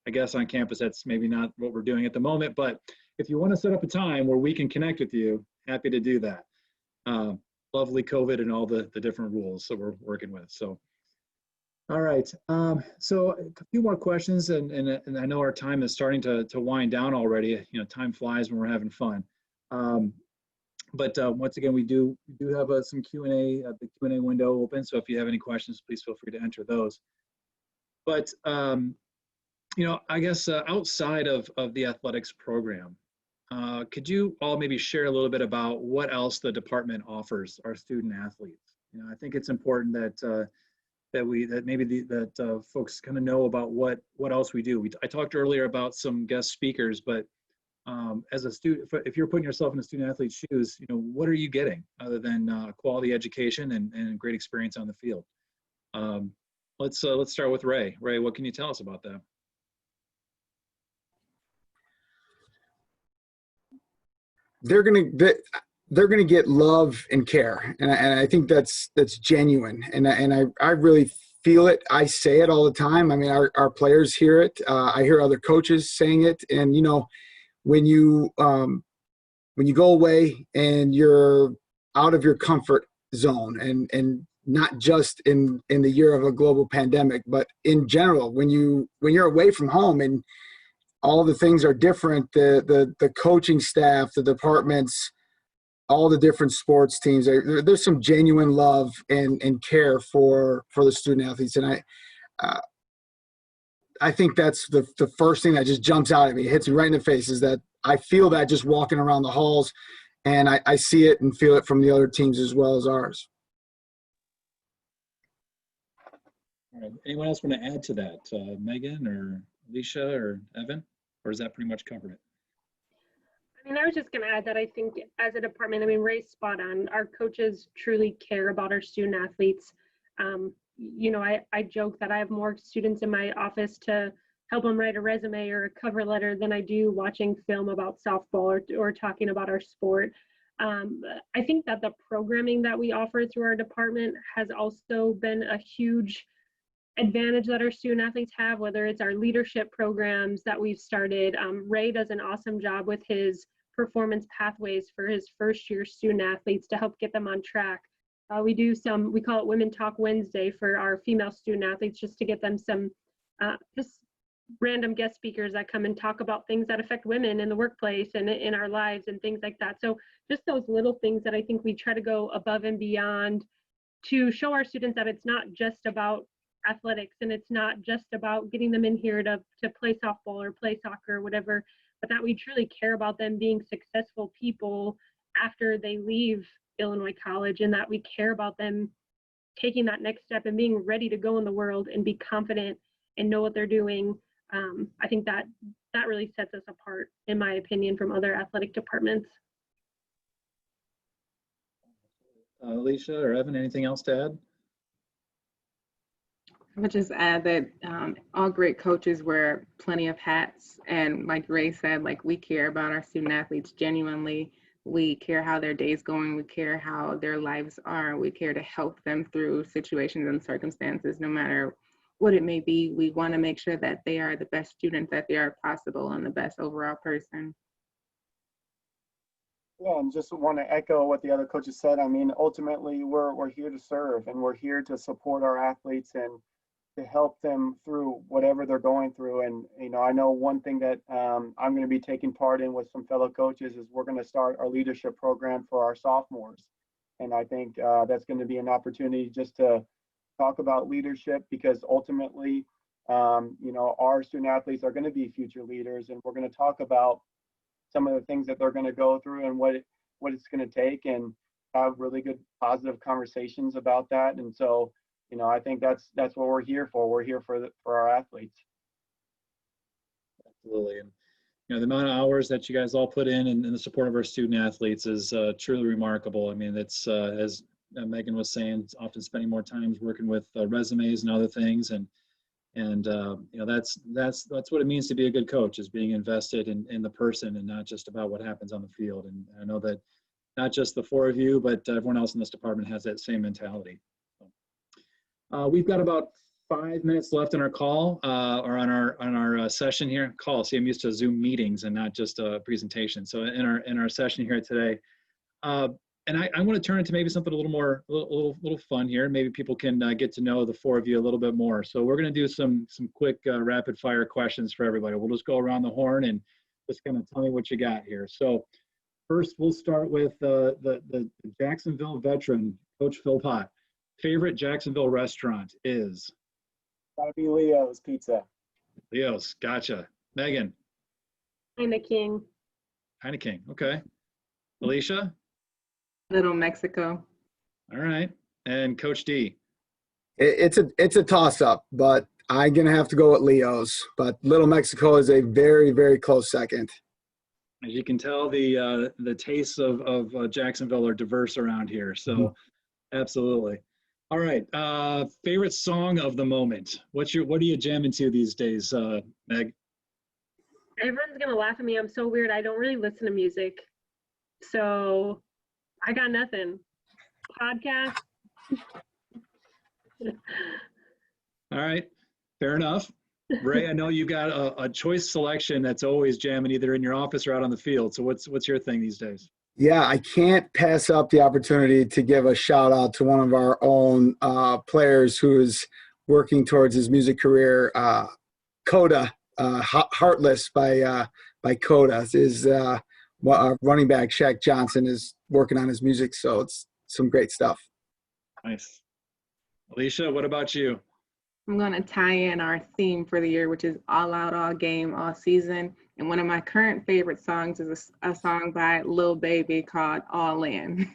I guess on campus that's maybe not what we're doing at the moment, but if you want to set up a time where we can connect with you, happy to do that. Lovely COVID and all the different rules that we're working with. So, all right. So a few more questions, and I know our time is starting to wind down already. Time flies when we're having fun. But once again, we do have some Q&A, the Q&A window open. So if you have any questions, please feel free to enter those. But I guess outside of the athletics program, could you all maybe share a little bit about what else the department offers our student athletes? I think it's important that folks kind of know about what else we do. I talked earlier about some guest speakers, but as a student, if you're putting yourself in a student athlete's shoes, what are you getting other than quality education and great experience on the field? Let's start with Ray. Ray, what can you tell us about that? They're gonna get love and care, and I think that's genuine, and I really feel it. I say it all the time. I mean, our players hear it. I hear other coaches saying it, and when you go away and you're out of your comfort zone, and not just in the year of a global pandemic, but in general, when you're away from home and all the things are different, the coaching staff, the departments, all the different sports teams, there's some genuine love and care for the student athletes. And I think that's the first thing that just jumps out at me. It hits me right in the face, is that I feel that just walking around the halls, and I see it and feel it from the other teams as well as ours. All right. Anyone else want to add to that? Megan or Alicia or Evan? Or is that pretty much covered it? I mean, I was just going to add that I think as a department, Ray's spot on. Our coaches truly care about our student athletes. I joke that I have more students in my office to help them write a resume or a cover letter than I do watching film about softball or talking about our sport. I think that the programming that we offer through our department has also been a huge advantage that our student athletes have, whether it's our leadership programs that we've started. Ray does an awesome job with his performance pathways for his first year student athletes to help get them on track. We call it Women Talk Wednesday for our female student athletes, just to get them some just random guest speakers that come and talk about things that affect women in the workplace and in our lives and things like that. So just those little things that I think we try to go above and beyond to show our students that it's not just about athletics, and it's not just about getting them in here to play softball or play soccer or whatever, but that we truly care about them being successful people after they leave Illinois College, and that we care about them taking that next step and being ready to go in the world and be confident and know what they're doing. I think that really sets us apart, in my opinion, from other athletic departments. Alicia or Evan, anything else to add? I would just add that all great coaches wear plenty of hats, and like Ray said, we care about our student athletes genuinely. We care how their day's going. We care how their lives are. We care to help them through situations and circumstances, no matter what it may be. We want to make sure that they are the best students that they are possible and the best overall person. Yeah, and just want to echo what the other coaches said. I mean, ultimately, we're here to serve, and we're here to support our athletes and to help them through whatever they're going through. And, I know one thing that I'm going to be taking part in with some fellow coaches is we're going to start our leadership program for our sophomores. And I think that's going to be an opportunity just to talk about leadership, because ultimately, our student athletes are going to be future leaders, and we're going to talk about some of the things that they're going to go through and what it's going to take, and have really good positive conversations about that. And so, I think that's what we're here for. We're here for our athletes. Absolutely. And the amount of hours that you guys all put in the support of our student athletes is truly remarkable. I mean, it's as Megan was saying, often spending more time working with resumes and other things, and that's what it means to be a good coach, is being invested in the person and not just about what happens on the field. And I know that not just the four of you, but everyone else in this department has that same mentality. We've got about 5 minutes left in our call or on our session here. Call. See, I'm used to Zoom meetings and not just a presentation. So in our session here today, and I want to turn into maybe something a little fun here. Maybe people can get to know the four of you a little bit more. So we're going to do some quick rapid fire questions for everybody. We'll just go around the horn and just kind of tell me what you got here. So first, we'll start with the Jacksonville veteran, Coach Philpott. Favorite Jacksonville restaurant is? Gotta be Leo's Pizza. Leo's, gotcha. Megan? King. King, okay. Alicia? Little Mexico. All right. And Coach D? It's a toss-up, but I'm going to have to go with Leo's. But Little Mexico is a very, very close second. As you can tell, the tastes of Jacksonville are diverse around here. So absolutely. All right. Favorite song of the moment. What are you jamming to these days, Meg? Everyone's gonna laugh at me. I'm so weird. I don't really listen to music, so I got nothing. Podcast. All right. Fair enough. Ray, I know you got a choice selection that's always jamming either in your office or out on the field. So what's your thing these days? Yeah, I can't pass up the opportunity to give a shout out to one of our own players who is working towards his music career. Coda, Heartless by Coda is running back Shaq Johnson is working on his music, so it's some great stuff. Nice. Alicia, what about you? I'm going to tie in our theme for the year, which is all out, all game, all season. And one of my current favorite songs is a song by Lil Baby called All In.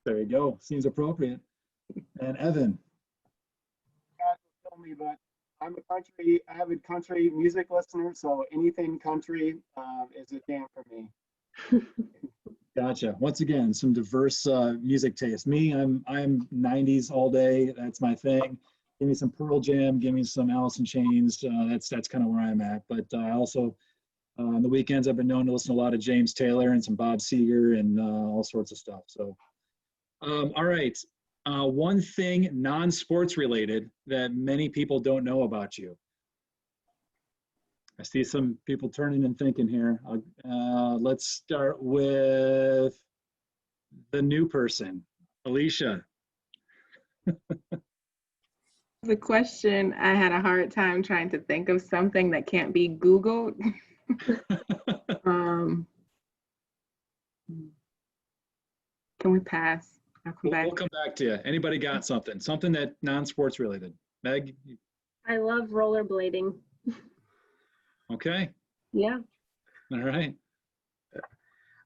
There you go. Seems appropriate. And Evan? God tell me, but I'm a avid country music listener, so anything country is a jam for me. Gotcha. Once again, some diverse music taste. Me, I'm 90s all day. That's my thing. Give me some Pearl Jam. Give me some Alice in Chains. That's kind of where I'm at. But I also, on the weekends, I've been known to listen to a lot of James Taylor and some Bob Seger and all sorts of stuff. So, all right. One thing non-sports related that many people don't know about you. I see some people turning and thinking here. Let's start with the new person, Alicia. The question, I had a hard time trying to think of something that can't be Googled. Can we pass? I'll come back. We'll come back to you. Anybody got something that non-sports related? Meg? I love rollerblading. Okay. Yeah. All right.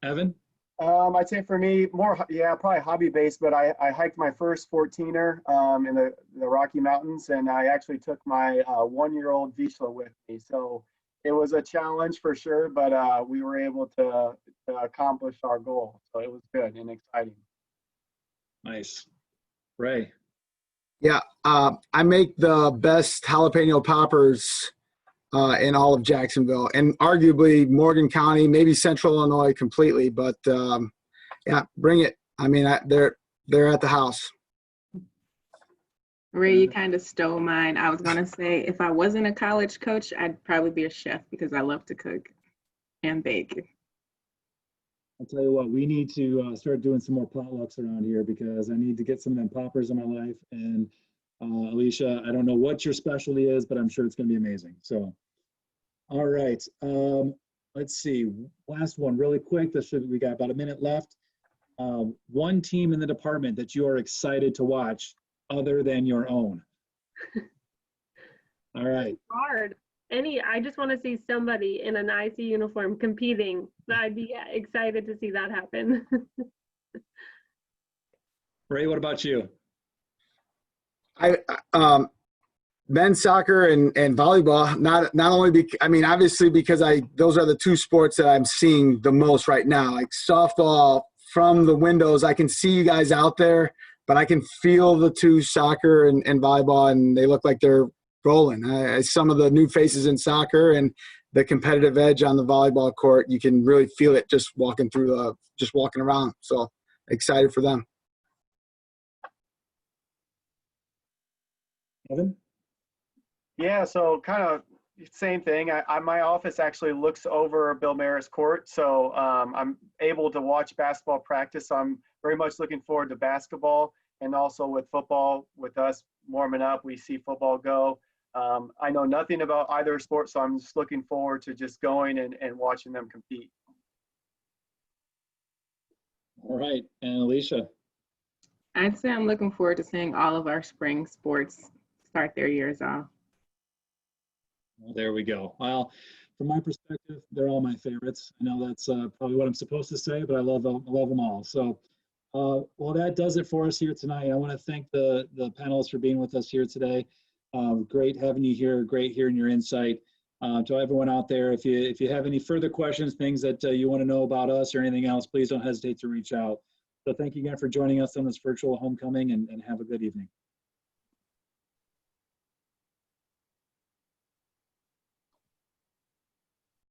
Evan? I'd say for me, probably hobby-based, but I hiked my first 14er in the Rocky Mountains, and I actually took my 1-year-old Vishla with me. So it was a challenge for sure, but we were able to accomplish our goal. So it was good and exciting. Nice. Ray? Yeah, I make the best jalapeno poppers in all of Jacksonville, and arguably Morgan County, maybe Central Illinois completely. But yeah, bring it. I mean, they're at the house. Ray, you kind of stole mine. I was going to say, if I wasn't a college coach, I'd probably be a chef because I love to cook and bake. I'll tell you what, we need to start doing some more potlucks around here because I need to get some of them poppers in my life. And Alicia, I don't know what your specialty is, but I'm sure it's going to be amazing. So, all right. Let's see. Last one, really quick. We got about a minute left. One team in the department that you are excited to watch other than your own. All right. Hard. I just want to see somebody in an IC uniform competing. I'd be excited to see that happen. Ray, what about you? Men's soccer and volleyball. Not only obviously because those are the two sports that I'm seeing the most right now. Like softball, from the windows, I can see you guys out there, but I can feel the two, soccer and volleyball, and they look like they're rolling. Some of the new faces in soccer, and the competitive edge on the volleyball court. You can really feel it just walking through, just walking around. So excited for them. Evan? Yeah, so kind of same thing. My office actually looks over Bill Maris Court, so I'm able to watch basketball practice. So I'm very much looking forward to basketball, and also with football. With us warming up, we see football go. I know nothing about either sport, so I'm just looking forward to just going and watching them compete. All right, and Alicia? I'd say I'm looking forward to seeing all of our spring sports start their years off. Well, there we go. Well, from my perspective, they're all my favorites. I know that's probably what I'm supposed to say, but I love them all. So, well, that does it for us here tonight. I want to thank the panelists for being with us here today. Great having you here. Great hearing your insight. To everyone out there, if you have any further questions, things that you want to know about us or anything else, please don't hesitate to reach out. So thank you again for joining us on this virtual homecoming, and have a good evening.